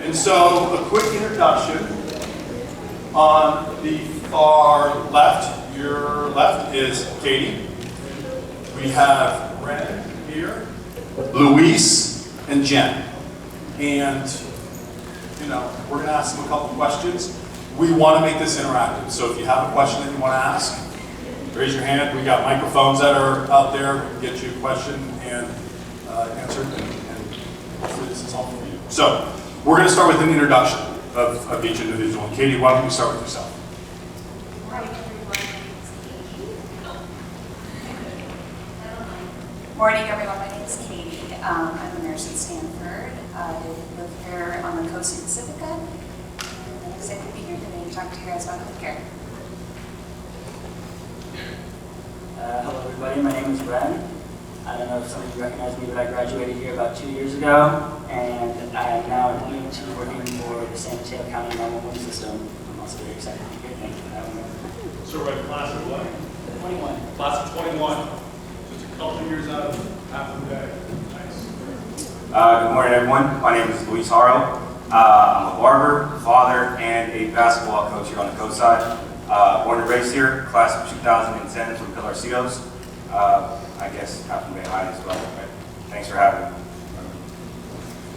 And so, a quick introduction. On the far left, your left, is Katie. We have Ren here, Luis, and Jen. And, you know, we're going to ask them a couple questions. We want to make this interactive. So if you have a question that you want to ask, raise your hand. We got microphones that are out there. We can get you a question and answer it. And hopefully this is helpful for you. So we're going to start with an introduction of each individual. And Katie, why don't you start with yourself? Morning, everyone. My name is Katie. I'm a nurse at Stanford. I live here on the coast of Pacifica. And I'm excited to be here today to talk to you guys about healthcare. Hello, everybody. My name is Ren. I don't know if some of you recognize me, but I graduated here about 2 years ago, and I am now an EMT working for the San Mateo County 911 system. I'm also very excited to be here. Thank you for having me. So we're in class of what? 21. Class of 21. Just a couple of years out of half of the day. Nice. Good morning, everyone. My name is Luis Haro. I'm a barber, father, and a basketball coach here on the coast side. Born and raised here, class of 2010 from Pilarcitos. I guess half from Bay High as well. Right? Thanks for having me.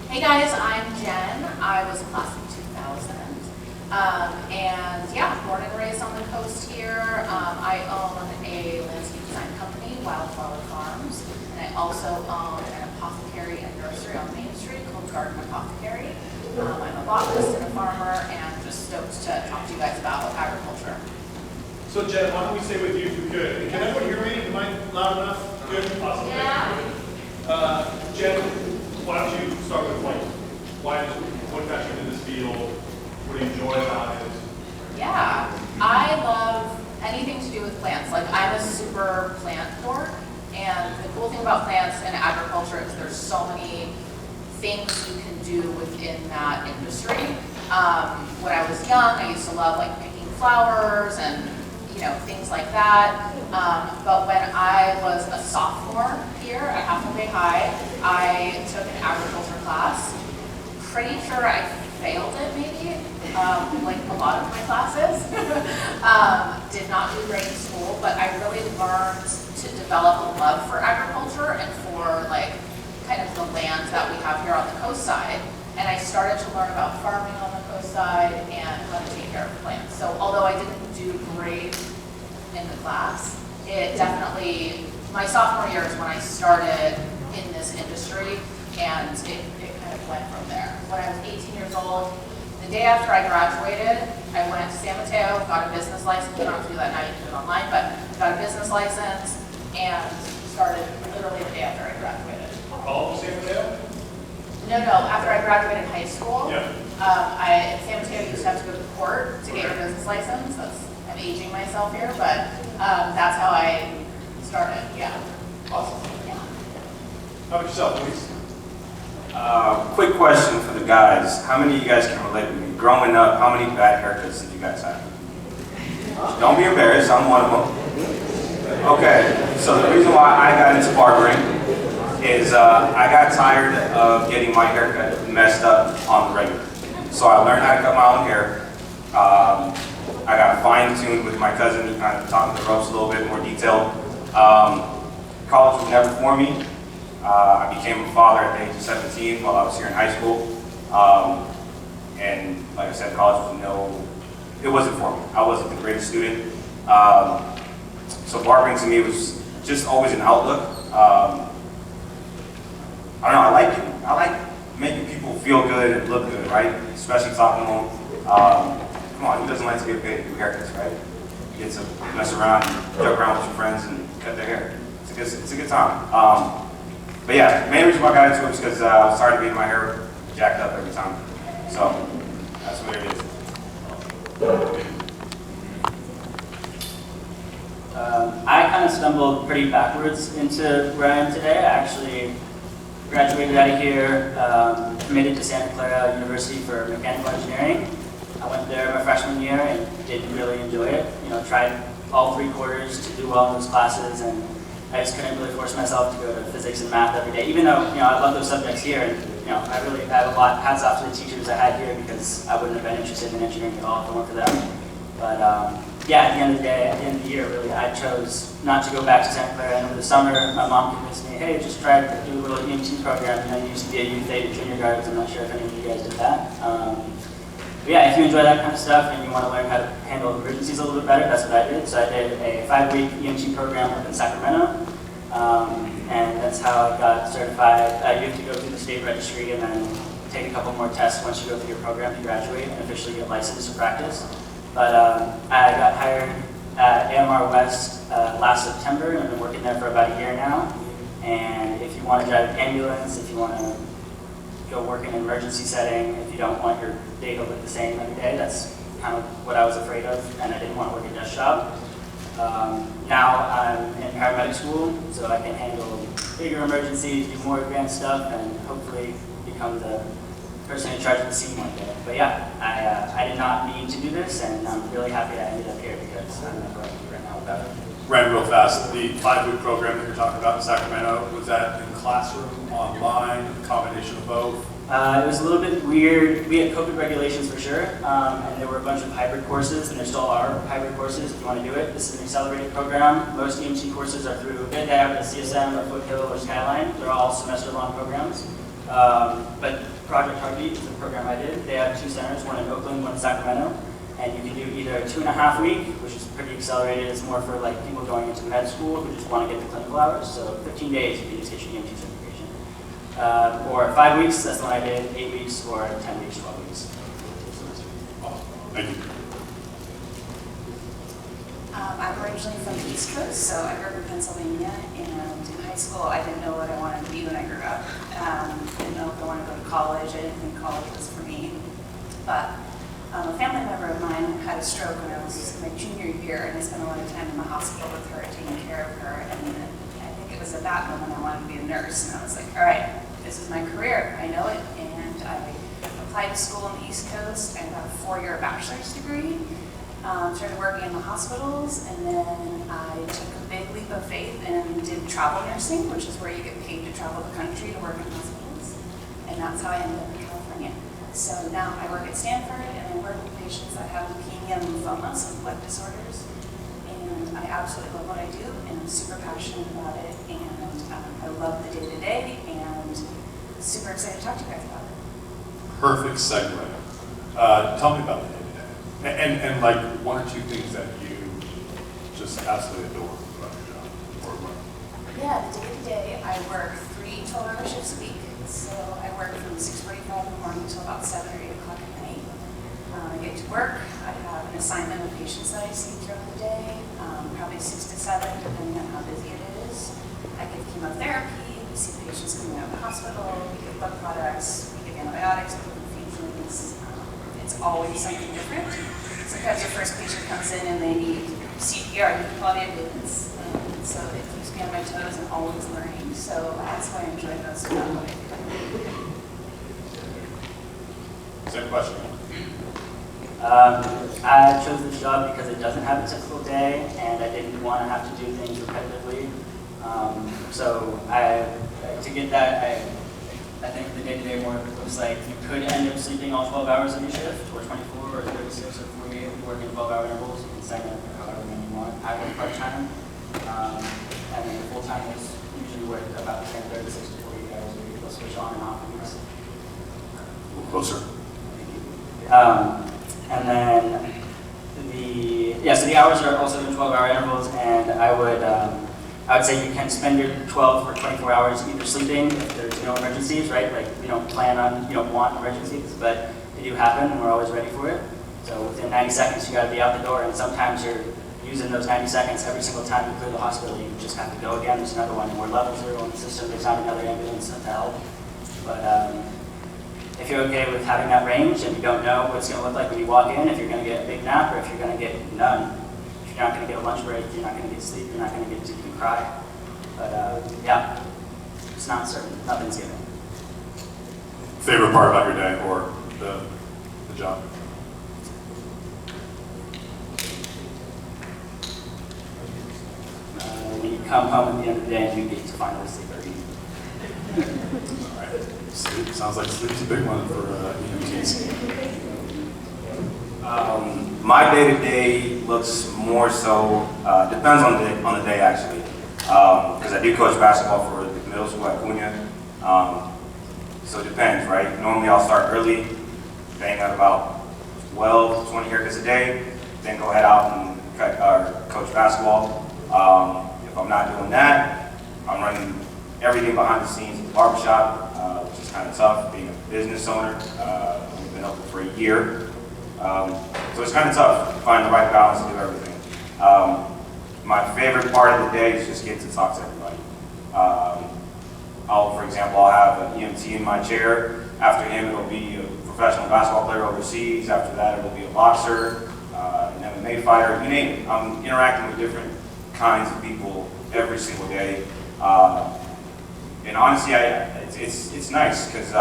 Hey guys, I'm Jen. I was a class of 2000. And yeah, born and raised on the coast here. I own a landscape design company, Wildflower Farms. And I also own an apothecary and nursery on Main Street called Garden Apothecary. I'm a botanist and a farmer, and just stoked to talk to you guys about agriculture. So Jen, why don't we stay with you if we could? Can everyone hear me? Am I loud enough? Good? Awesome. Yeah. Jen, why don't you start with what got you into this field? What do you enjoy about it? Yeah, I love anything to do with plants. Like, I'm a super plant dork, and the cool thing about plants and agriculture is there's so many things you can do within that industry. When I was young, I used to love like picking flowers and things like that. But when I was a sophomore here at Half Moon Bay High, I took an agriculture class. Pretty sure I failed it maybe, like a lot of my classes. Did not do great in school, but I really learned to develop a love for agriculture and for like kind of the land that we have here on the coast side. And I started to learn about farming on the coast side and how to take care of plants. So although I didn't do great in the class, it definitely, my sophomore year is when I started in this industry, and it kind of went from there. When I was 18 years old, the day after I graduated, I went to San Mateo, got a business license. You don't have to do that now, you can do it online, but got a business license and started literally the day after I graduated. All of San Mateo? No, after I graduated high school, Yeah. at San Mateo, you used to have to go to court to get your business license. I'm aging myself here, but that's how I started, yeah. Awesome. Yeah. How about yourself, Luis? Quick question for the guys. How many of you guys can relate with me? Growing up, how many bad haircuts did you guys have? Don't be embarrassed, I'm one of them. Okay, so the reason why I got into barbering is I got tired of getting my haircut messed up on the regular. So I learned how to cut my own hair. I got fine-tuned with my cousin. He kind of taught me the ropes a little bit more detailed. College was never for me. I became a father at the age of 17 while I was here in high school. And like I said, college was it wasn't for me. I wasn't the greatest student. So barbering to me was just always an outlook. I don't know, I like making people feel good and look good, right? Especially talking to them. Come on, who doesn't like to get paid to do haircuts, right? You get to mess around and joke around with your friends and cut their hair. It's a good time. But yeah, the main reason why I got into it was because I was tired of getting my hair jacked up every time. So that's what it is. I kind of stumbled pretty backwards into where I am today. I actually graduated out of here, committed to Santa Clara University for mechanical engineering. I went there my freshman year and didn't really enjoy it. Tried all 3 quarters to do well in those classes, and I just couldn't really force myself to go to physics and math every day. Even though I love those subjects here, and I really have a lot, hats off to the teachers I had here because I wouldn't have been interested in engineering at all if it weren't for them. But yeah, at the end of the day, at the end of the year, really, I chose not to go back to Santa Clara. And over the summer, my mom convinced me, hey, just try to do a little EMT program. You used to be a youth aide at junior guards. I'm not sure if any of you guys did that. But yeah, if you enjoy that kind of stuff and you want to learn how to handle emergencies a little bit better, that's what I did. So I did a 5-week EMT program up in Sacramento. And that's how I got certified. You have to go through the state registry and then take a couple more tests once you go through your program to graduate and officially get licensed to practice. But I got hired at AMR West last September, and I've been working there for about a year now. And if you want to drive an ambulance, if you want to go work in an emergency setting, if you don't want your day to look the same every day, that's kind of what I was afraid of, and I didn't want to work a desk job. Now I'm in paramedic school, so I can handle bigger emergencies, do more advanced stuff, and hopefully become the person in charge of the scene one day. But yeah, I did not mean to do this, and I'm really happy I ended up here because I'm not working right now without it. Ran real fast. The 5-week program that you're talking about in Sacramento, was that in classroom, online, a combination of both? It was a little bit weird. We had COVID regulations for sure, and there were a bunch of hybrid courses, and there still are hybrid courses if you want to do it. This is an accelerated program. Most EMT courses are through they have a CSM, or Foothill, or Skyline. They're all semester-long programs. But Project Heartbeat is the program I did. They have 2 centers, one in Oakland, one in Sacramento. And you can do either a 2.5-week, which is pretty accelerated. It's more for like people going into med school who just want to get the clinical hours. So 15 days, you can just get your EMT certification. Or 5 weeks, that's the one I did, 8 weeks, or 10 weeks, 12 weeks. Awesome. Thank you. I'm originally from the East Coast, so I grew up in Pennsylvania, and in high school I didn't know what I wanted to be when I grew up. Didn't know if I wanted to go to college. I didn't think college was for me. But a family member of mine had a stroke when I was in my junior year, and I spent a lot of time in the hospital with her, taking care of her. And I think it was at that moment I wanted to be a nurse, and I was like, all right, this is my career. I know it. And I applied to school on the East Coast. I got a 4-year bachelor's degree. Started working in the hospitals, and then I took a big leap of faith and did travel nursing, which is where you get paid to travel the country to work in hospitals. And that's how I ended up in California. So now I work at Stanford, and I work with patients that have leukemia and lymphoma, some blood disorders. And I absolutely love what I do, and I'm super passionate about it. And I love the day-to-day, and super excited to talk to you guys about it. Perfect segue. Tell me about the day-to-day. And like 1 or 2 things that you just absolutely adore about your job. Or what? Yeah, the day-to-day, I work 3 12-hour shifts a week. So I work from 6:45 in the morning until about 7 or 8 o'clock at night. I get to work. I have an assignment of patients that I see throughout the day, probably 6 to 7, depending on how busy it is. I give chemotherapy. We see patients coming out of the hospital. We give blood products. We give antibiotics. We give infusions. It's always something different. Sometimes your first patient comes in and they need CPR, you quality of maintenance. So it keeps me on my toes and always learning. So that's why I enjoy most about what I do. Same question. I chose this job because it doesn't have a typical day, and I didn't want to have to do things repetitively. So to get that, I think the day-to-day work looks like you could end up sleeping all 12 hours of your shift, or 24, or 36, or 48. If you work in 12-hour intervals, you can segment it however many you want. I work part-time, and then the full-time is usually work about the same 36 to 48 hours a week. They'll switch on and off weeks. A little closer. And then so the hours are also in 12-hour intervals, and I would say you can spend your 12 or 24 hours either sleeping if there's no emergencies, right? Like we don't plan on, you don't want emergencies, but they do happen, and we're always ready for it. So within 90 seconds, you got to be out the door, and sometimes you're using those 90 seconds every single time you clear the hospital. You just have to go again. There's another one. We're level 0 on the system. There's not another ambulance to help. But if you're okay with having that range and you don't know what it's going to look like when you walk in, if you're going to get a big nap or if you're going to get none, if you're not going to get a lunch break, you're not going to get sleep, you're not going to get to even cry. But yeah, it's not certain. Nothing's given. Favorite part about your day or the job? When you come home at the end of the day and you get to finally sleep or eat. All right. Sleep, sounds like sleep's a big one for EMTs. My day-to-day looks more so, depends on the day actually. Because I do coach basketball for the middle school at Cunha. So it depends, right? Normally I'll start early, bang out about 12 to 20 haircuts a day, then go head out and coach basketball. If I'm not doing that, I'm running everything behind the scenes at the barbershop, which is kind of tough, being a business owner. We've been open for a year. So it's kind of tough to find the right balance to do everything. My favorite part of the day is just getting to talk to everybody. For example, I'll have an EMT in my chair. After him, it'll be a professional basketball player overseas. After that, it'll be a boxer, an MMA fighter, you name it. I'm interacting with different kinds of people every single day. And honestly, it's nice because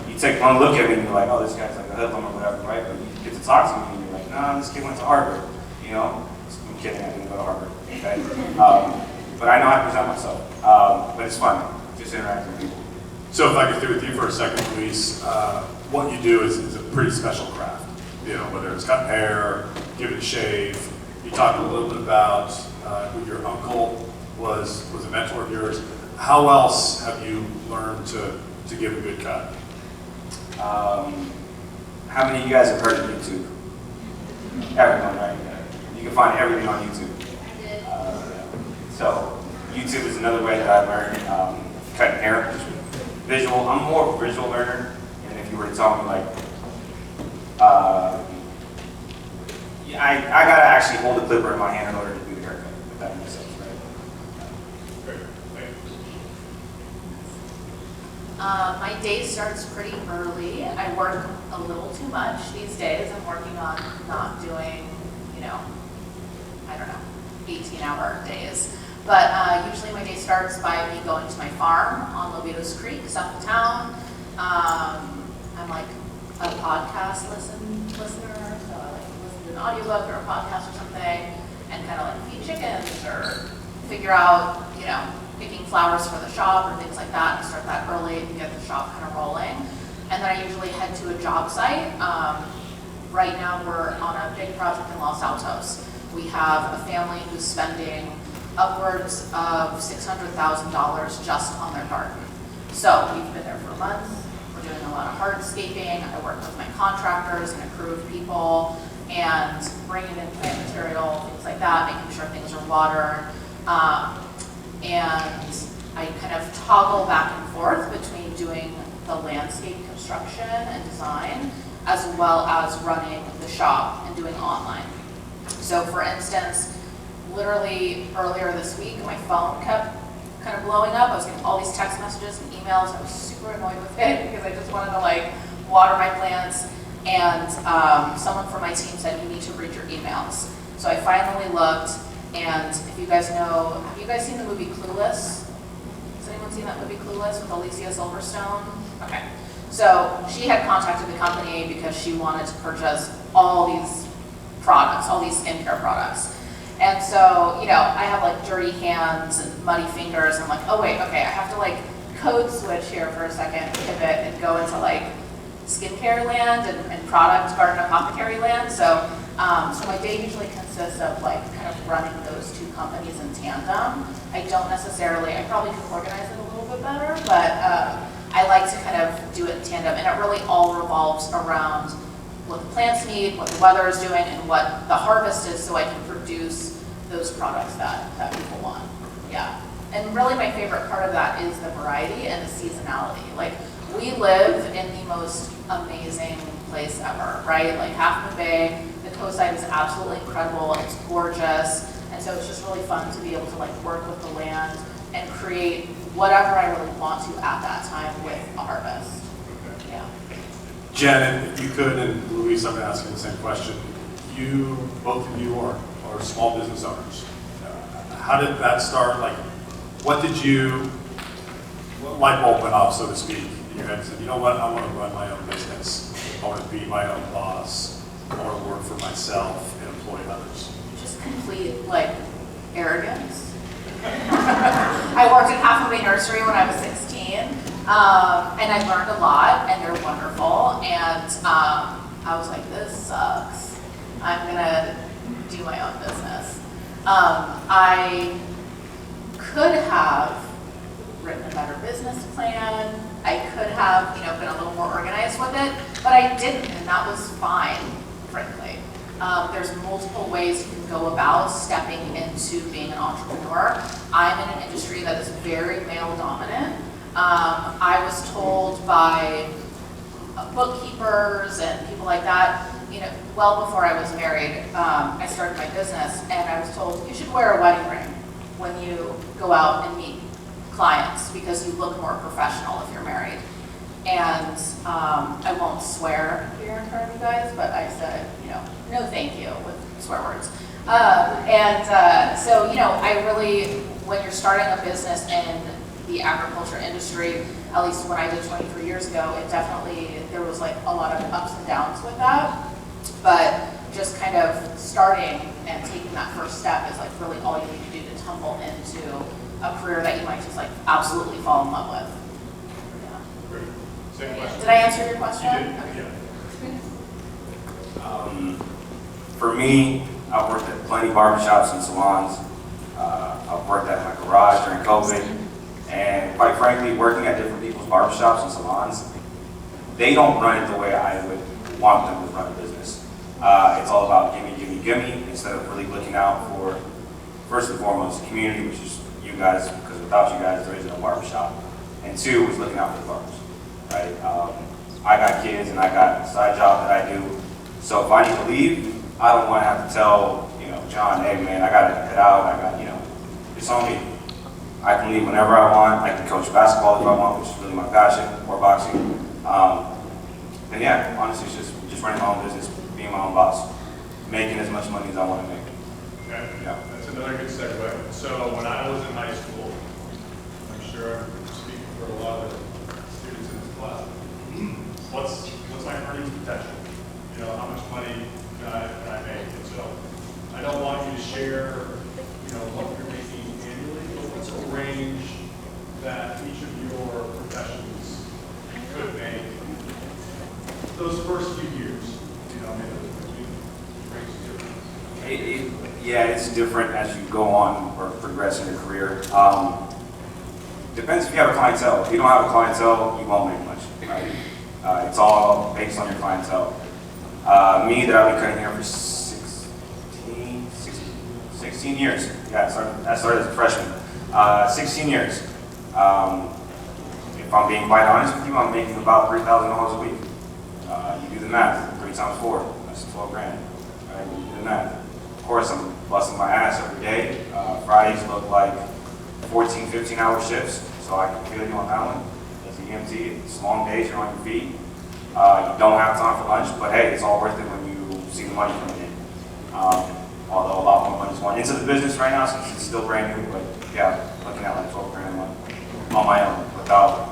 you take one look at me and you're like, oh, this guy's like a hoodlum or whatever, right? But you get to talk to me and you're like, nah, this kid went to Harvard, you know? I'm kidding, I didn't go to Harvard, okay? But I know how to present myself. But it's fun, just interacting with people. So if I could stay with you for a second, Luis, what you do is a pretty special craft. You know, whether it's cutting hair, giving a shave. You talked a little bit about who your uncle was a mentor of yours. How else have you learned to give a good cut? How many of you guys have heard of YouTube? Everyone, right? You can find everything on YouTube. So YouTube is another way that I learned cutting hair. Visual, I'm more of a visual learner, and if you were to tell me like, I gotta actually hold a clipper in my hand in order to do the haircut, if that makes sense, right? Great. Thank you. My day starts pretty early. I work a little too much these days. I'm working on not doing, 18-hour days. But usually my day starts by me going to my farm on Lobitos Creek, south of town. I'm like a podcast listener, so I like to listen to an audiobook or a podcast or something, and kind of like feed chickens or figure out, picking flowers for the shop or things like that, and start that early and get the shop kind of rolling. And then I usually head to a job site. Right now we're on a big project in Los Altos. We have a family who's spending upwards of $600,000 just on their garden. So we've been there for months. We're doing a lot of hardscaping. I work with my contractors and a crew of people and bringing in plant material, things like that, making sure things are watered. And I kind of toggle back and forth between doing the landscape construction and design, as well as running the shop and doing online. So for instance, literally earlier this week, my phone kept kind of blowing up. I was getting all these text messages and emails. I was super annoyed with it because I just wanted to water my plants. And someone from my team said, you need to read your emails. So I finally looked, and if you guys know, have you guys seen the movie Clueless? Has anyone seen that movie Clueless with Alicia Silverstone? Okay. So she had contacted the company because she wanted to purchase all these products, all these skincare products. And so, I have dirty hands and muddy fingers. And I'm like, oh wait, okay, I have to code switch here for a second, pivot, and go into skincare land and product garden apothecary land. So, so my day usually consists of kind of running those two companies in tandem. I probably could organize it a little bit better, but I like to kind of do it in tandem. And it really all revolves around what the plants need, what the weather is doing, and what the harvest is, so I can produce those products that people want. Yeah. And really my favorite part of that is the variety and the seasonality. We live in the most amazing place ever, right? Half Moon Bay, the coastside is absolutely incredible, it's gorgeous, and so it's just really fun to be able to work with the land and create whatever I really want to at that time with a harvest. Yeah. Jen, if you could, and Luis, I'm going to ask you the same question. Both of you are small business owners. How did that start? What light bulb went off, so to speak? You guys said, you know what, I want to run my own business. I want to be my own boss. I want to work for myself and employ others. Just complete, arrogance. I worked at Half Moon Bay Nursery when I was 16. And I learned a lot, and they're wonderful. And I was like, this sucks. I'm gonna do my own business. I could have written a better business plan. I could have, been a little more organized with it, but I didn't, and that was fine, frankly. There's multiple ways you can go about stepping into being an entrepreneur. I'm in an industry that is very male dominant. I was told by bookkeepers and people like that, well before I was married, I started my business, and I was told you should wear a wedding ring when you go out and meet clients because you look more professional if you're married. And I won't swear here in front of you guys, but I said, no thank you with swear words. So, I really, when you're starting a business in the agriculture industry, at least when I did 23 years ago, it definitely, there was like a lot of ups and downs with that. But just kind of starting and taking that first step is like really all you need to do to tumble into a career that you might just like absolutely fall in love with. Yeah. Great. Second question. Did I answer your question? You did, Okay. For me, I've worked at plenty of barbershops and salons. I've worked at my garage during COVID. And quite frankly, working at different people's barbershops and salons, they don't run it the way I would want them to run a business. It's all about gimme, gimme, gimme, instead of really looking out for, first and foremost, the community, which is you guys, because without you guys, there isn't a barbershop. And two is looking out for the barbers, right? I got kids and I got a side job that I do. So if I need to leave, I don't want to have to tell, John, hey man, I got to head out. It's on me. I can leave whenever I want. I can coach basketball if I want, which is really my passion, or boxing. And yeah, honestly, it's just running my own business, being my own boss, making as much money as I want to make. Okay. Yeah. That's another good segue. So when I was in high school, I'm sure I'm speaking for a lot of the students in this class, what's my earnings potential? How much money can I make? And so I don't want you to share, what you're making annually, but what's a range that each of your professions could make those first few years? Yeah, it's different as you go on or progress in your career. Depends if you have a clientele. If you don't have a clientele, you won't make much. Right? It's all based on your clientele. Me, that I've been cutting hair for 16 years. Yeah, I started as a freshman. 16 years. If I'm being quite honest with you, I'm making about $3,000 a week. You do the math, 3 times 4, that's 12 grand. Right? You do the math. Of course, I'm busting my ass every day. Fridays look like 14, 15-hour shifts, so I can feel you on that one. As an EMT, it's long days, you're on your feet. You don't have time for lunch, but hey, it's all worth it when you see the money coming in. Although a lot more money is going into the business right now since it's still brand new, but yeah, looking at like 12 grand a month on my own without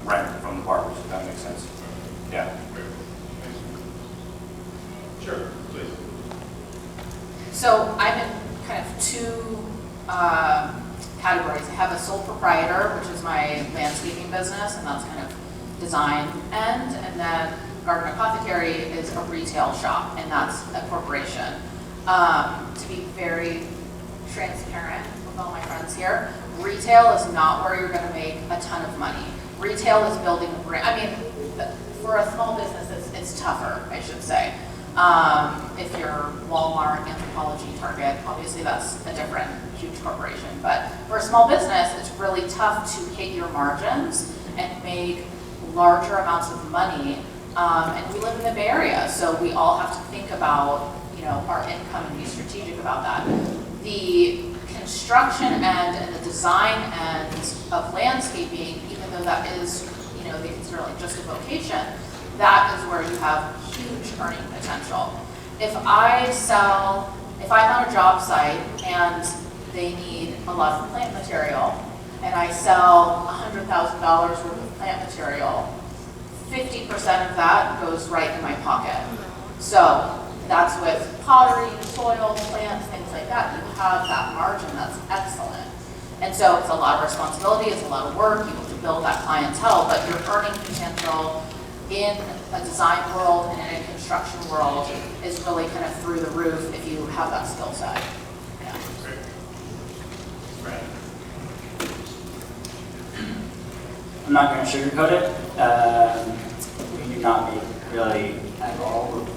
rent from the barbers, if that makes sense. Yeah. Sure, please. So I'm in kind of two categories. I have a sole proprietor, which is my landscaping business, and that's kind of design end, and then Garden Apothecary is a retail shop, and that's a corporation. To be very transparent with all my friends here, retail is not where you're going to make a ton of money. Retail is building a brand. I mean, for a small business, it's tougher, I should say. If you're Walmart, Anthropology, Target, obviously that's a different huge corporation. But for a small business, it's really tough to hit your margins and make larger amounts of money. And we live in the Bay Area, so we all have to think about, our income and be strategic about that. The construction end and the design end of landscaping, even though that is, they consider like just a vocation, that is where you have huge earning potential. If I'm on a job site and they need a lot of plant material, and I sell $100,000 worth of plant material, 50% of that goes right in my pocket. So that's with pottery, soil, plants, things like that. You have that margin that's excellent. And so it's a lot of responsibility, it's a lot of work. You have to build that clientele, but your earning potential in a design world and in a construction world is really kind of through the roof if you have that skill set. Yeah. Right. I'm not going to sugarcoat it. We do not make really at all.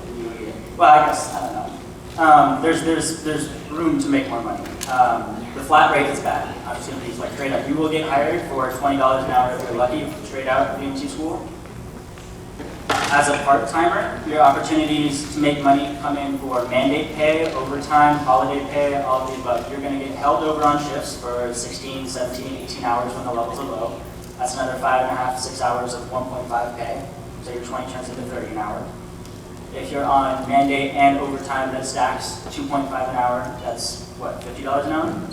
Well, I guess, I don't know. There's room to make more money. The flat rate is bad. I'm just going to be like straight up. You will get hired for $20 an hour if you're lucky, straight out of EMT school. As a part-timer, your opportunities to make money come in for mandate pay, overtime, holiday pay, all of the above. You're going to get held over on shifts for 16, 17, 18 hours when the levels are low. That's another 5.5, 6 hours of 1.5 pay. So your 20 turns into 30 an hour. If you're on mandate and overtime, that stacks 2.5 an hour. That's what, $50 an hour?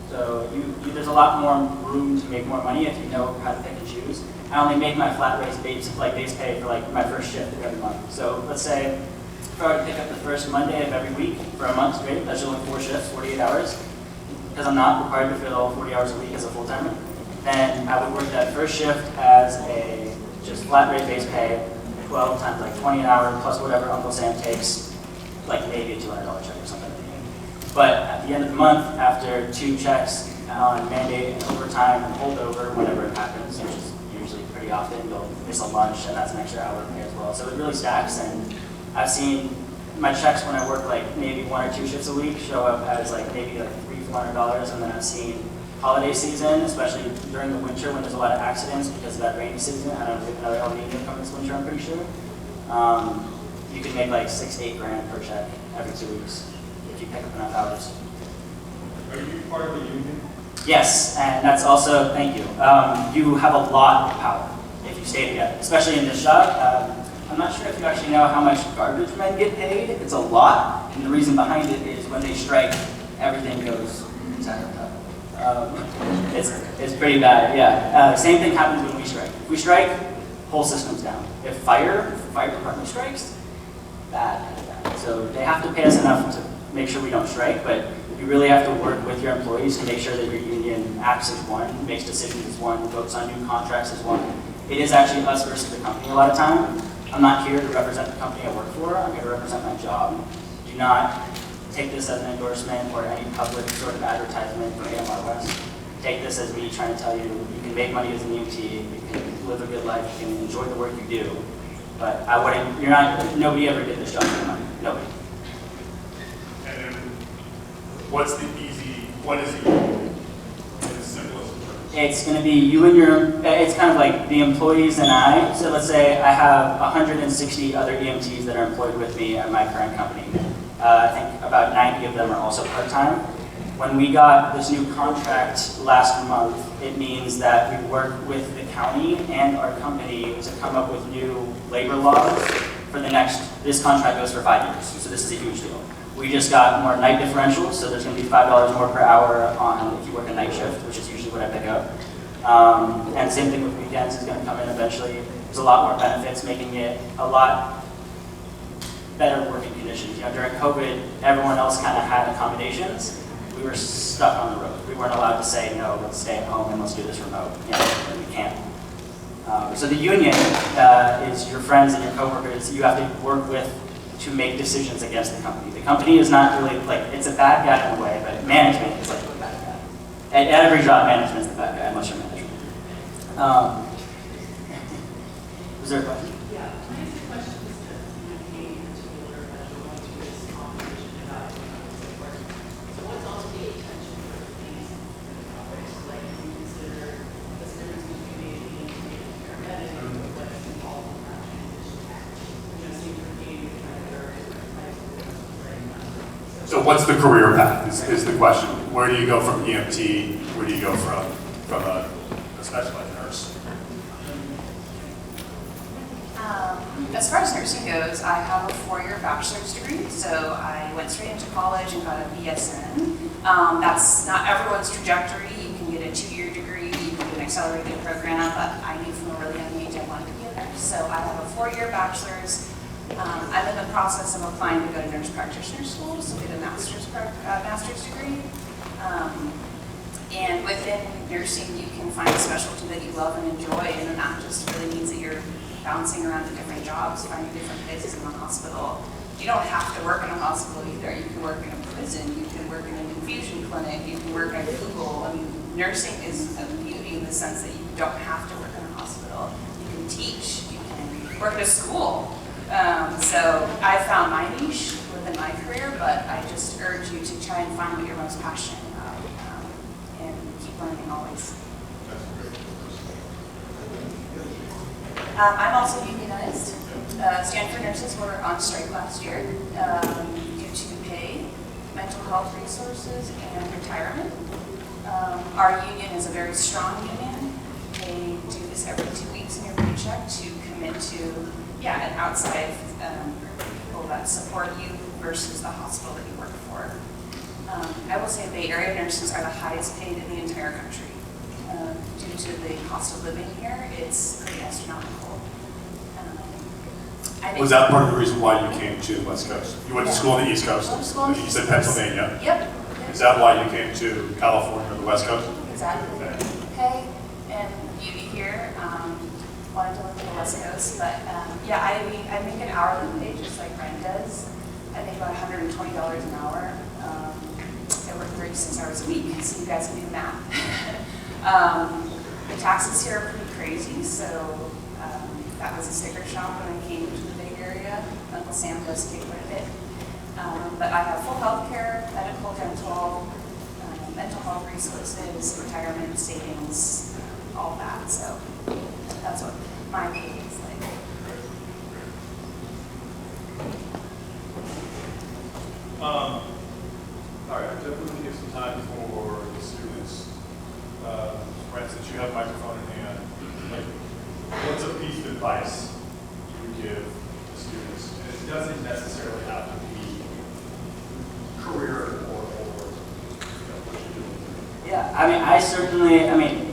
So there's a lot more room to make more money if you know how to pick and choose. I only make my flat rate base pay for like my first shift every month. So let's say if I were to pick up the first Monday of every week for a month straight, that's only 4 shifts, 48 hours, because I'm not required to fill 40 hours a week as a full-timer, then I would work that first shift as a just flat rate base pay, 12 times like 20 an hour plus whatever Uncle Sam takes, like maybe a $200 check or something. But at the end of the month, after 2 checks on mandate and overtime and holdover, whenever it happens, which is usually pretty often, you'll miss a lunch and that's an extra hour pay as well. So it really stacks, and I've seen my checks when I work like maybe 1 or 2 shifts a week show up as like maybe like $300-400, and then I've seen holiday season, especially during the winter when there's a lot of accidents because of that rainy season. I don't know if another El Nino coming this winter, I'm pretty sure. You can make like $6 to $8 grand per check every 2 weeks if you pick up enough hours. Are you part of the union? Yes, and that's also, thank you. You have a lot of power if you stay together, especially in this job. I'm not sure if you actually know how much garbage men get paid. It's a lot, and the reason behind it is when they strike, everything goes inside of it's pretty bad, yeah. Same thing happens when we strike. If we strike, whole system's down. If fire department strikes, bad. So they have to pay us enough to make sure we don't strike, but you really have to work with your employees to make sure that your union acts as one, makes decisions as one, votes on new contracts as one. It is actually us versus the company a lot of time. I'm not here to represent the company I work for. I'm here to represent my job. Do not take this as an endorsement or any public sort of advertisement for AMR West. Take this as me trying to tell you you can make money as an EMT, you can live a good life, you can enjoy the work you do. But I wouldn't, nobody ever did this job for money. Nobody. And then what is the union? In the simplest terms. It's going to be you and it's kind of like the employees and I. So let's say I have 160 other EMTs that are employed with me at my current company. I think about 90 of them are also part-time. When we got this new contract last month, it means that we work with the county and our company to come up with new labor laws for this contract goes for 5 years, so this is a huge deal. We just got more night differentials, so there's going to be $5 more per hour on if you work a night shift, which is usually what I pick up. And same thing with weekends is going to come in eventually. There's a lot more benefits, making it a lot better working conditions. During COVID, everyone else kind of had accommodations. We were stuck on the road. We weren't allowed to say, no, let's stay at home and let's do this remote. We can't. So the union is your friends and your coworkers you have to work with to make decisions against the company. The company is not really, it's a bad guy in a way, but management is like the bad guy. At every job, management is the bad guy, unless you're management. Was there a question? Yeah, can I ask a question just to communicate in particular as you're going through this competition about work? So what's also the attention for things in the topics? Like, do you consider the difference between being a paramedic and what's involved in that transition? Seeing for being a paramedic, So what's the career path is the question. Where do you go from EMT? Where do you go from a specialized nurse? As far as nursing goes, I have a 4-year bachelor's degree, so I went straight into college and got a BSN. That's not everyone's trajectory. You can get a 2-year degree, you can do an accelerated program, but I knew from a really young age I wanted to be a nurse. So I have a 4-year bachelor's. I'm in the process of applying to go to nurse practitioner school, so get a master's degree. And within nursing, you can find a specialty that you love and enjoy, and that just really means that you're bouncing around to different jobs, finding different places in the hospital. You don't have to work in a hospital either. You can work in a prison, you can work in an infusion clinic, you can work at Google. I mean, nursing is a beauty in the sense that you don't have to work in a hospital. You can teach, you can work at a school. So I found my niche within my career, but I just urge you to try and find what you're most passionate about, and keep learning always. I'm also unionized. Stanford nurses were on strike last year due to pay, mental health resources, and retirement. Our union is a very strong union. They do this every 2 weeks in your paycheck to commit to, an outside group of people that support you versus the hospital that you work for. I will say Bay Area nurses are the highest paid in the entire country. Due to the cost of living here, it's pretty astronomical. Was that part of the reason why you came to the West Coast? You went to school on the East Coast. I went to school on the You East said Coast. Pennsylvania. Yep. Is that why you came to California or the West Coast? Exactly. Okay. Okay, and beauty here, wanted to live in the West Coast, but I make an hourly pay just like Brent does. I make about $120 an hour. I work 36 hours a week, so you guys can do the math. The taxes here are pretty crazy, so that was a sticker shock when I came to the Bay Area. Uncle Sam does pay quite a bit. But I have full health care, medical, dental, mental health resources, retirement, savings, all that. So that's what my pay is like. All right, I'm definitely give some time for the students. Brent, since you have a microphone in hand, like, what's a piece of advice you would give the students? And it doesn't necessarily have to be career or what you're doing. Yeah,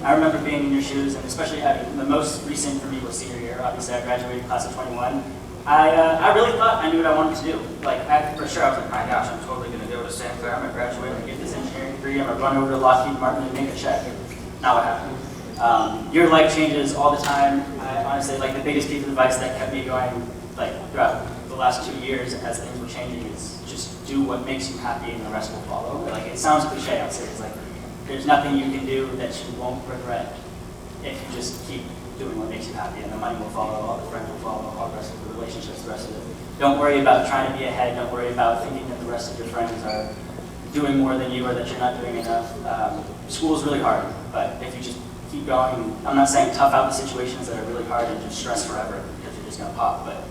I remember being in your shoes, and especially having the most recent for me was senior year. Obviously, I graduated class of 21. I really thought I knew what I wanted to do. Like, for sure, I was like, my gosh, I'm totally going to go to Santa Clara. I'm going to graduate and get this engineering degree. I'm going to run over to Lockheed Martin and make a check. Not what happened. Your life changes all the time. I honestly, like, the biggest piece of advice that kept me going, like, throughout the last 2 years as things were changing is just do what makes you happy and the rest will follow. Like, it sounds cliche, I'll say it's like, there's nothing you can do that you won't regret if you just keep doing what makes you happy, and the money will follow, all the friends will follow, all the rest of the relationships, the rest of it. Don't worry about trying to be ahead. Don't worry about thinking that the rest of your friends are doing more than you or that you're not doing enough. School is really hard, but if you just keep going, I'm not saying tough out the situations that are really hard and just stress forever because you're just going to pop, but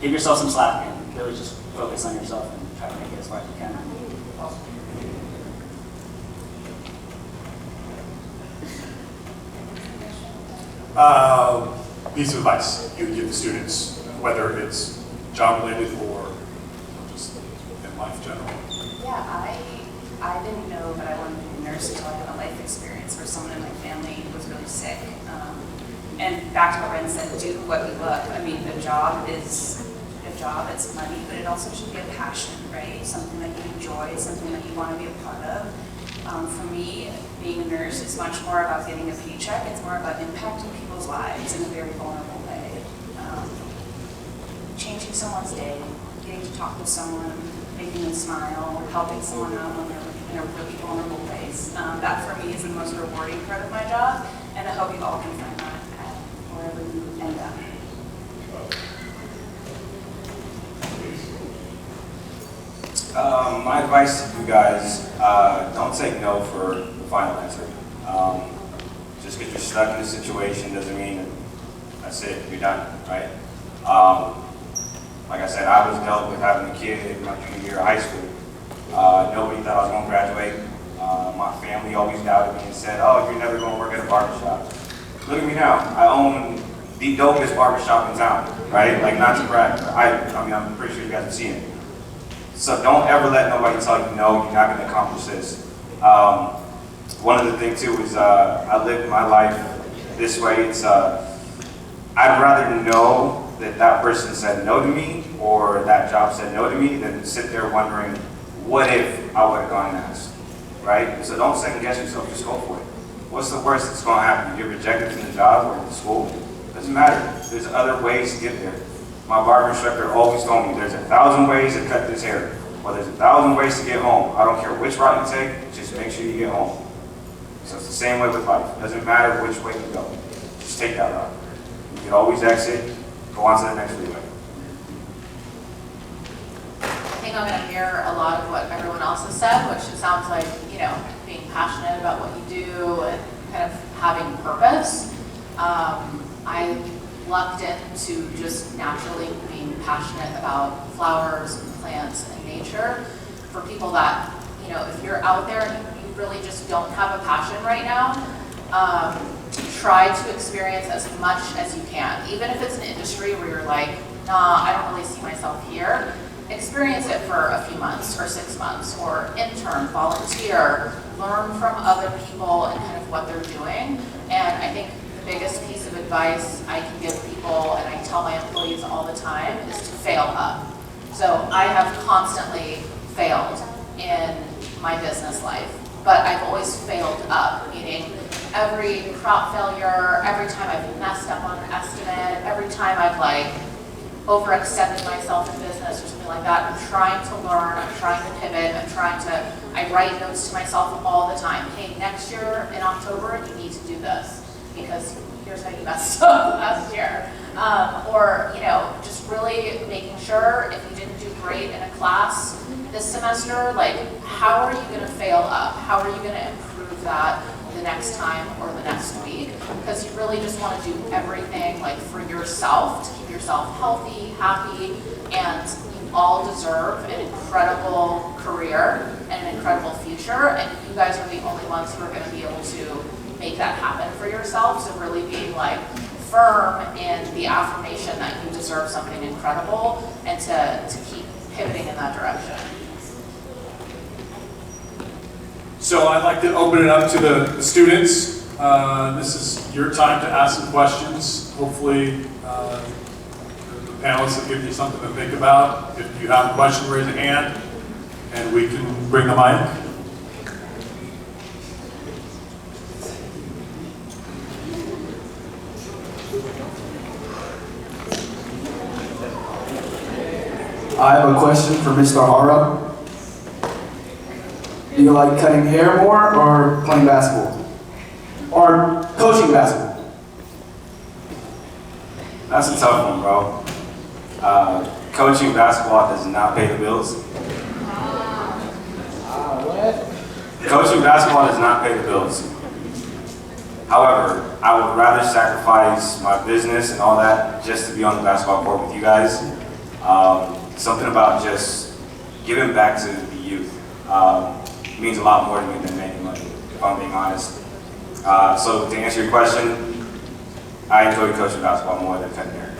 give yourself some slack and really just focus on yourself and try to make it as far as you can. Piece of advice you would give the students, whether it's job related or just in life general. Yeah, I didn't know that I wanted to be a nurse until I had a life experience where someone in my family was really sick. And back to what Ren said, do what you love. I mean, a job is a job, it's money, but it also should be a passion, right? Something that you enjoy, something that you want to be a part of. For me, being a nurse is much more about getting a paycheck. It's more about impacting people's lives in a very vulnerable way. Changing someone's day, getting to talk to someone, making them smile, helping someone out when they're in a really vulnerable place. That for me is the most rewarding part of my job, and I hope you all can find that at wherever you end up. My advice to you guys, don't take no for the final answer. Just because you're stuck in a situation doesn't mean that's it, you're done, right? Like I said, I was dealt with having a kid in my junior year of high school. Nobody thought I was going to graduate. My family always doubted me and said, oh, you're never going to work at a barbershop. Look at me now. I own the dopest barbershop in town, right? Like, not to brag, but I mean, I'm pretty sure you guys have seen it. So don't ever let nobody tell you, no, you're not going to accomplish this. One of the things, too, is I live my life this way. It's I'd rather know that that person said no to me or that job said no to me than sit there wondering, what if I would have gone and asked? right? So don't second guess yourself, just go for it. What's the worst that's going to happen? You get rejected from the job or the school? Doesn't matter. There's other ways to get there. My barber instructor always told me there's 1,000 ways to cut this hair, or there's 1,000 ways to get home. I don't care which route you take, just make sure you get home. So it's the same way with life. It doesn't matter which way you go. Just take that route. You can always exit, go on to the next freeway. I think I'm going to mirror a lot of what everyone else has said, which it sounds like, you know, being passionate about what you do and kind of having purpose. I lucked into just naturally being passionate about flowers and plants and nature. For people that, you know, if you're out there and you really just don't have a passion right now, try to experience as much as you can. Even if it's an industry where you're like, nah, I don't really see myself here, experience it for a few months or 6 months, or intern, volunteer, learn from other people and kind of what they're doing. And I think the biggest piece of advice I can give people, and I tell my employees all the time, is to fail up. So I have constantly failed in my business life, but I've always failed up, meaning every crop failure, every time I've messed up on an estimate, every time I've like overextended myself in business or something like that, I'm trying to learn, I'm trying to pivot, I write notes to myself all the time. Hey, next year in October, you need to do this because here's how you messed up last year. Or, you know, just really making sure if you didn't do great in a class this semester, like how are you gonna fail up? How are you gonna improve that the next time or the next week? Because you really just wanna do everything like for yourself, to keep yourself healthy, happy, and you all deserve an incredible career and an incredible future, and you guys are the only ones who are gonna be able to make that happen for yourself. So really being like firm in the affirmation that you deserve something incredible and to keep pivoting in that direction. So I'd like to open it up to the students. This is your time to ask some questions. Hopefully the panelists will give you something to think about. If you have a question, raise a hand and we can bring the mic. I have a question for Mr. Hara. Do you like cutting hair more or playing basketball? Or coaching basketball? That's a tough one, bro. Coaching basketball does not pay the bills. Coaching basketball does not pay the bills. However, I would rather sacrifice my business and all that just to be on the basketball court with you guys. Something about just giving back to the youth means a lot more to me than making money, if I'm being honest. So to answer your question, I enjoy coaching basketball more than cutting hair.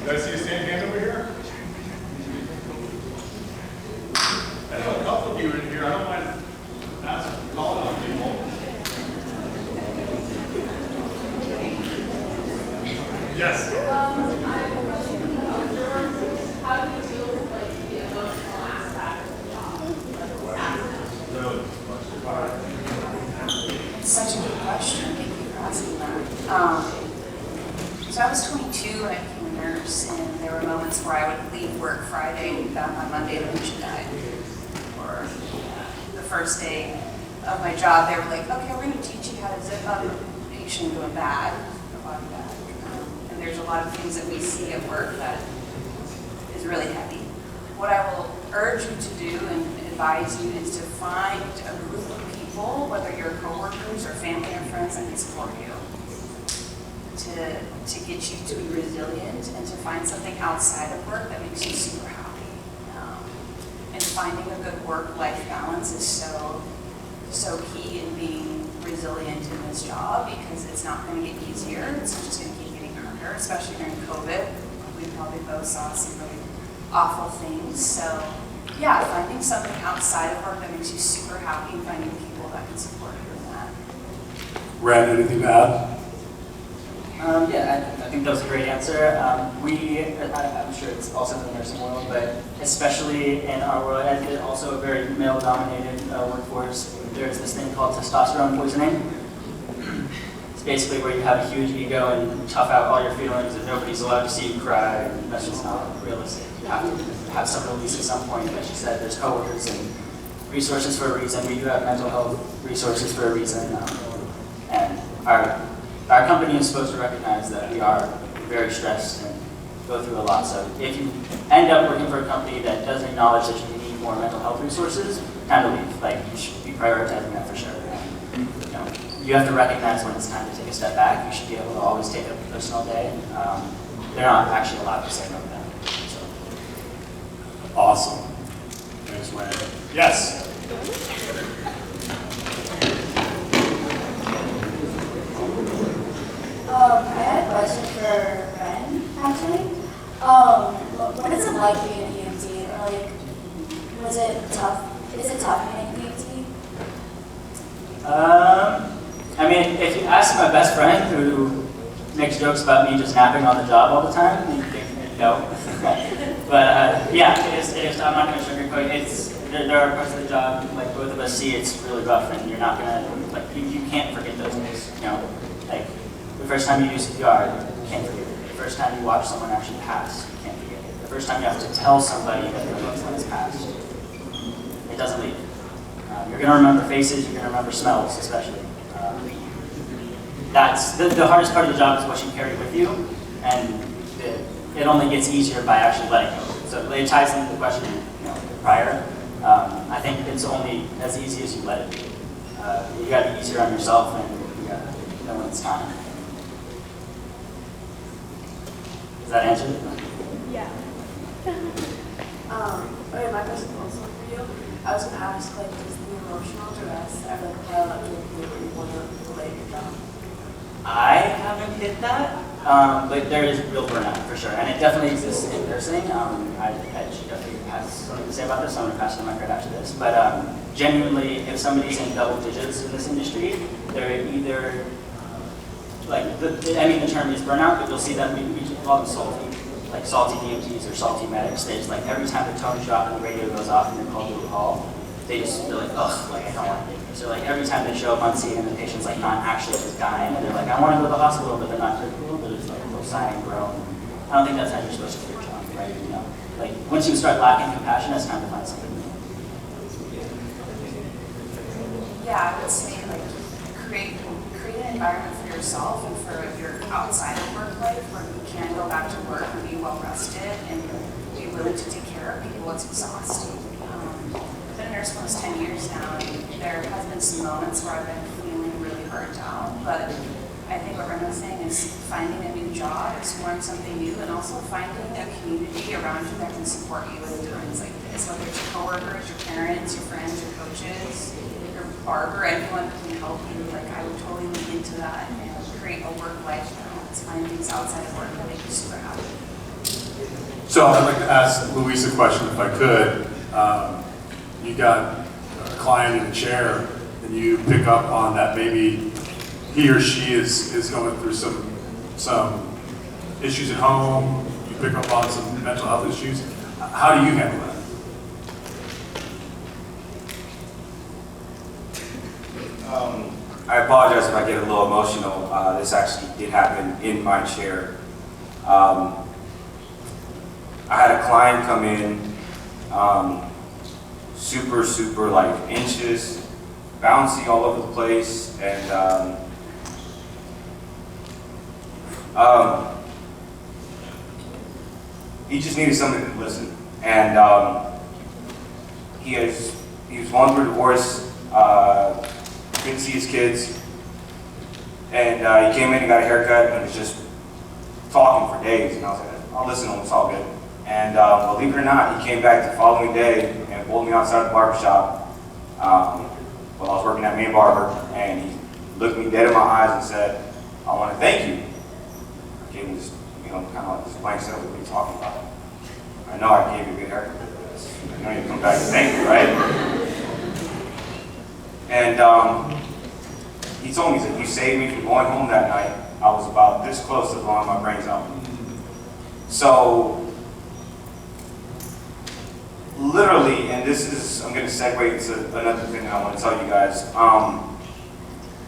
Did I see a stand hand over here? I know a couple of you in here. I don't mind asking, calling on people. Yes. I have a question about your, how do you deal with like the emotional aspect of the job? It's such a good question. Thank you for asking that. So I was 22 when I became a nurse, and there were moments where I would leave work Friday and be back on Monday, the patient died. Or the first day of my job, they were like, okay, we're going to teach you how to zip up a patient going bad, a body bag. And there's a lot of things that we see at work that is really heavy. What I will urge you to do and advise you is to find a group of people, whether you're coworkers or family or friends, that can support you. To get you to be resilient and to find something outside of work that makes you super happy. And finding a good work-life balance is so key in being resilient in this job, because it's not going to get easier. It's just going to keep getting harder, especially during COVID. We probably both saw some really awful things. So yeah, finding something outside of work that makes you super happy and finding people that can support you in that. Red, anything to add? Yeah, I think that was a great answer. I'm sure it's also in the nursing world, but especially in our world, and it's also a very male-dominated workforce, there's this thing called testosterone poisoning. It's basically where you have a huge ego and you tough out all your feelings and nobody's allowed to see you cry, and that's just not realistic. You have to have some release at some point. Like you said, there's coworkers and resources for a reason. We do have mental health resources for a reason. And our company is supposed to recognize that we are very stressed and go through a lot. So if you end up working for a company that doesn't acknowledge that you need more mental health resources, time to leave. Like, you should be prioritizing that for sure. And, you have to recognize when it's time to take a step back. You should be able to always take a personal day. They're not actually allowed to say no to that. So. Awesome. Thanks, Wayne. Yes. I had a question for Ren, actually. What is it like being an EMT? Or like, was it tough? Is it tough being an EMT? I mean, if you ask my best friend who makes jokes about me just napping on the job all the time, you think no. But yeah, it is. I'm not going to sugarcoat it. There are parts of the job, like both of us see, it's really rough, and you're not going to, like, you can't forget those days. Like, the first time you do CPR, you can't forget it. The first time you watch someone actually pass, you can't forget it. The first time you have to tell somebody that their loved one has passed, it doesn't leave. You're going to remember faces, you're going to remember smells, especially. That's the hardest part of the job is what you carry with you, and it only gets easier by actually letting go. So it ties into the question prior. I think it's only as easy as you let it be. You got to be easier on yourself, and you got to know when it's time. Does that answer it? Yeah. Okay, my question also for you. I was going to ask, like, does the emotional duress ever pile up to a point where you want to delay your job? I haven't hit that, but there is real burnout for sure, and it definitely exists in nursing. She definitely has something to say about this, so I'm going to pass the mic right after this. But genuinely, if somebody's in double digits in this industry, they're either, the term is burnout, but you'll see that we call them salty EMTs or salty medics. They just, like, every time the tones drop and the radio goes off and they're called to a call, they're like, ugh, like, I don't want to do this. So, like, every time they show up on scene and the patient's, like, not actually just dying, and they're like, I want to go to the hospital, but they're not critical, but it's like a little sigh and groan. I don't think that's how you're supposed to do your job, right? Like, once you start lacking compassion, it's time to find something new. Yeah, I would say, like, create an environment for yourself and for your outside of work life where you can go back to work and be well rested and be willing to take care of people. It's exhausting. I've been a nurse for almost 10 years now, and there has been some moments where I've been feeling really burnt out, but I think what Ren was saying is finding a new job, exploring something new, and also finding a community around you that can support you in times like this, whether it's your coworkers, your parents, your friends, your coaches, your barber, anyone who can help you. Like, I would totally lean into that and create a work-life balance, find things outside of work that make you super happy. So I'd like to ask Luis a question, if I could. You got a client in a chair, and you pick up on that maybe he or she is going through some issues at home. You pick up on some mental health issues. How do you handle that? I apologize if I get a little emotional. This actually did happen in my chair. I had a client come in, super like anxious, bouncy all over the place, and he just needed somebody to listen. And he was going through a divorce, couldn't see his kids, and he came in and got a haircut and was just talking for days. And I was like, I'll listen to him, it's all good. And believe it or not, he came back the following day and pulled me outside the barbershop while I was working at Main Barber, and he looked me dead in my eyes and said, I want to thank you. I gave him this, kind of like this blank set of what are you talking about? I know I gave you a good haircut. I know you come back to thank you, right? And he told me, he said, you saved me from going home that night I was about this close to blowing my brains out. So, literally, and this is, I'm going to segue into another thing that I want to tell you guys.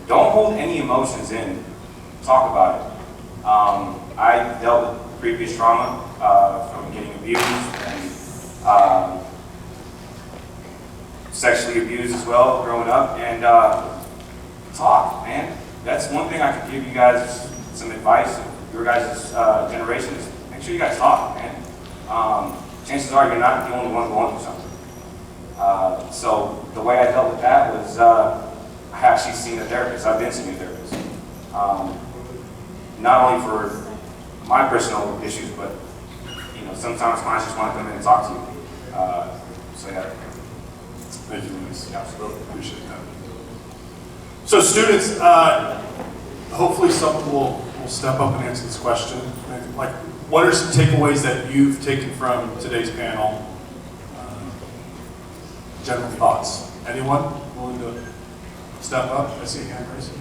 Don't hold any emotions in. Talk about it. I dealt with previous trauma from getting abused and sexually abused as well growing up. And talk, man. That's one thing I could give you guys some advice. Your guys' generation is make sure you guys talk, man. Chances are you're not the only one going through something. So the way I dealt with that was I actually seen a therapist. I've been seeing a therapist. Not only for my personal issues, but you know, sometimes clients just want to come in and talk to you. So yeah. Thank you, Luis. Absolutely, appreciate that. So students, hopefully someone will step up and answer this question. Like, what are some takeaways that you've taken from today's panel? General thoughts. Anyone willing to step up? I see a hand raised.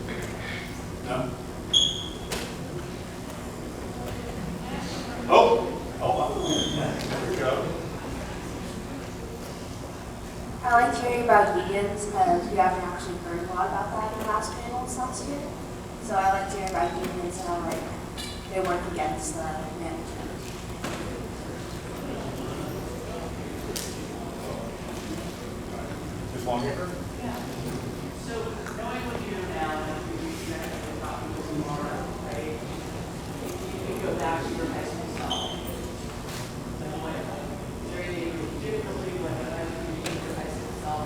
No? Oh, hold on. There we go. I like hearing about unions because we haven't actually heard a lot about that in the last panels last year. So I like hearing about unions and how like they work against the management. Ms. Longacre? Yeah. So knowing what you know now, and you have to talk to people tomorrow, right? If you go back to your high school self, then what? Is there any difficulty with your high school self?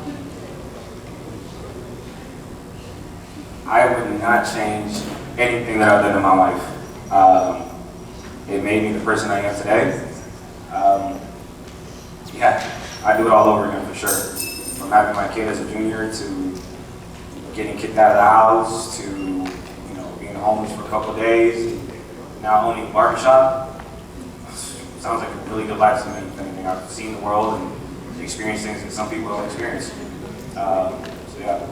I would not change anything that I've done in my life. It made me the person I am today. Yeah, I do it all over again for sure. From having my kid as a junior to getting kicked out of the house to being homeless for a couple of days, now owning a barbershop. Sounds like a really good life to me. If anything, I've seen the world and experienced things that some people don't experience. So yeah.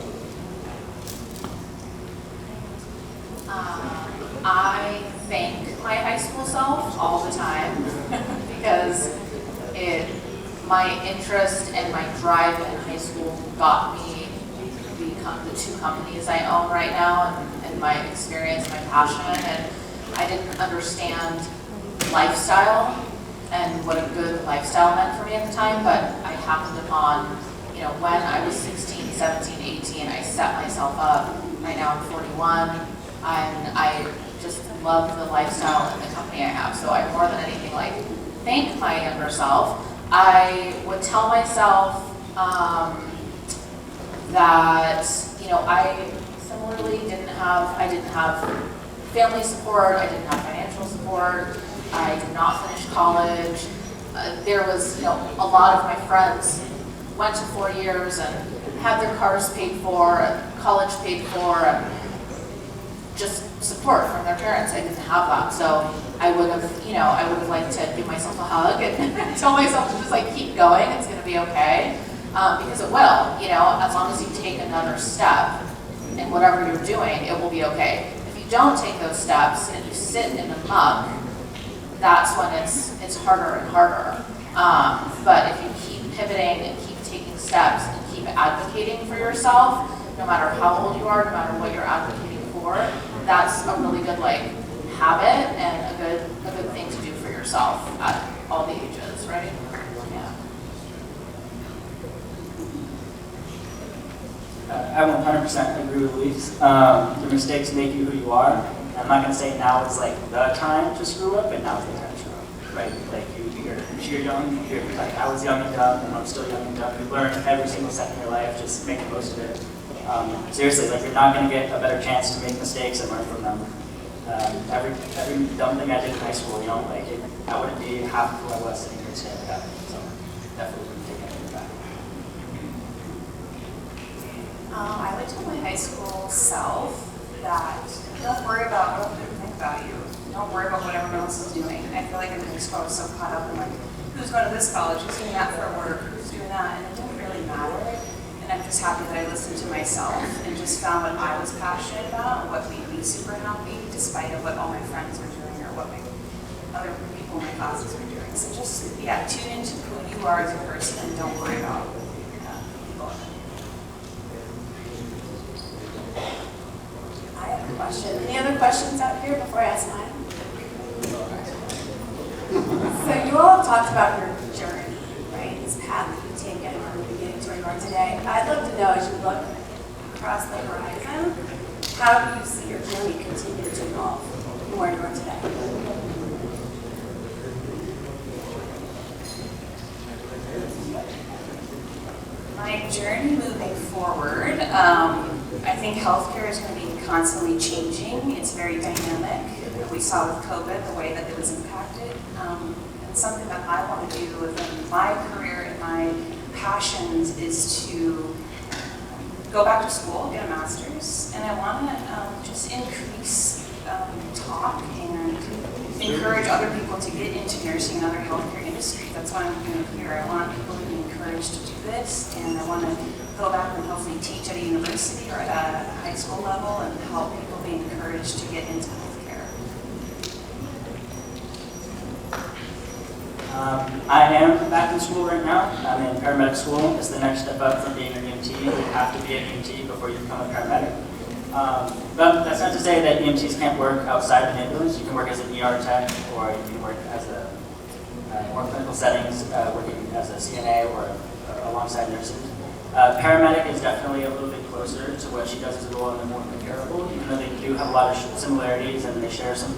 I thank my high school self all the time because my interest and my drive in high school got me the two companies I own right now and my experience, my passion, and I didn't understand lifestyle and what a good lifestyle meant for me at the time, but I happened upon, when I was 16, 17, 18, I set myself up. Right now I'm 41, and I just love the lifestyle and the company I have. So I more than anything thank my younger self. I would tell myself that I similarly didn't have family support. I didn't have financial support. I did not finish college. There was a lot of my friends went to 4 years and had their cars paid for, and college paid for, and just support from their parents. I didn't have that, so I would have liked to give myself a hug and tell myself to just keep going. It's going to be okay, because it will. As long as you take another step in whatever you're doing, it will be okay. If you don't take those steps and you sit in the muck, that's when it's harder and harder. But if you keep pivoting and keep taking steps and keep advocating for yourself, no matter how old you are, no matter what you're advocating for, that's a really good habit and a good thing to do for yourself at all the ages, right? Yeah. I 100% agree with Luis. Your mistakes make you who you are. I'm not going to say now is the time to screw up, but now is the time to screw up, right? You're young, I was young and dumb, and I'm still young and dumb. You learn every single second of your life, just make the most of it. Seriously, you're not going to get a better chance to make mistakes and learn from them. Every dumb thing I did in high school, I wouldn't be half of who I was sitting here today without it. So definitely wouldn't take anything back. I would tell my high school self that don't worry about what people think about you. Don't worry about what everyone else is doing. I feel like in high school I was so caught up in who's going to this college, who's doing that for work, who's doing that, and it didn't really matter. And I'm just happy that I listened to myself and just found what I was passionate about, what made me be super happy despite of what all my friends are doing or what my other people in my classes are doing. So just, yeah, tune into who you are as a person and don't worry about people. I have a question. Any other questions out here before I ask mine? So you all have talked about your journey, right? This path that you've taken from the beginning to where you are today. I'd love to know, as you look across the horizon, how do you see your journey continue to evolve from where you are today? My journey moving forward, I think healthcare is going to be constantly changing. It's very dynamic. We saw with COVID the way that it was impacted. And something that I want to do within my career and my passions is to go back to school, get a master's, and I want to just increase talk and encourage other people to get into nursing and other healthcare industries. That's why I'm here. I want people to be encouraged to do this, and I want to go back and hopefully teach at a university or at a high school level and help people be encouraged to get into healthcare. I am back in school right now. I'm in paramedic school. It's the next step up from being an EMT. You have to be an EMT before you become a paramedic. But that's not to say that EMTs can't work outside of an ambulance. You can work as an ER tech, or you can work as a more clinical settings, working as a CNA or alongside nurses. Paramedic is definitely a little bit closer to what she does as a role, and they're more comparable. Even though they do have a lot of similarities and they share some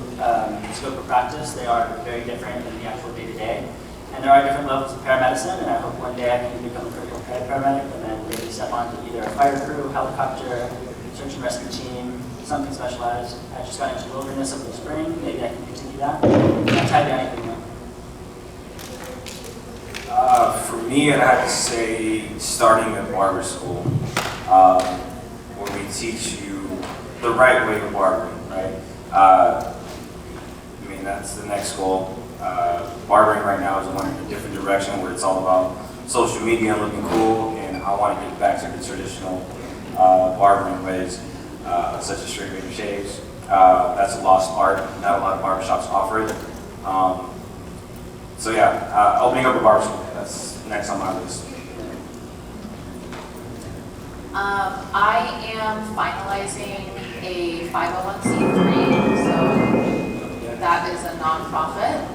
scope of practice, they are very different in the actual day-to-day. And there are different levels of paramedicine, and I hope one day I can become a critical care paramedic and then maybe step onto either a fire crew, helicopter, search and rescue team, something specialized. I just got into wilderness over the spring. Maybe I can continue that. I'm not tied to anything though. For me, I'd have to say starting at barber school, where we teach you the right way of barbering, right? I mean, that's the next goal. Barbering right now is going in a different direction where it's all about social media and looking cool, and I want to get back to the traditional barbering ways, such as straight razor shaves. That's a lost art. Not a lot of barbershops offer it. So yeah, opening up a barber school, that's next on my list. I am finalizing a 501c3, so that is a nonprofit.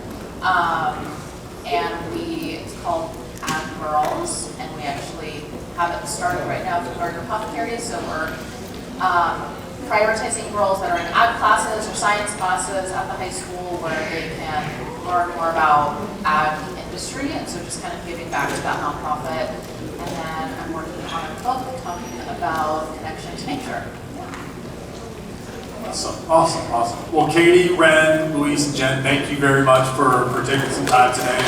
And it's called Ag Girls, and we actually have it started right now through Garden Apothecary, so we're prioritizing girls that are in ag classes or science classes at the high school where they can learn more about ag industry, and so just kind of giving back to that nonprofit. And then I'm working on a book talking about connection to nature. Awesome. Well, Katie, Ren, Luis, and Jen, thank you very much for taking some time today.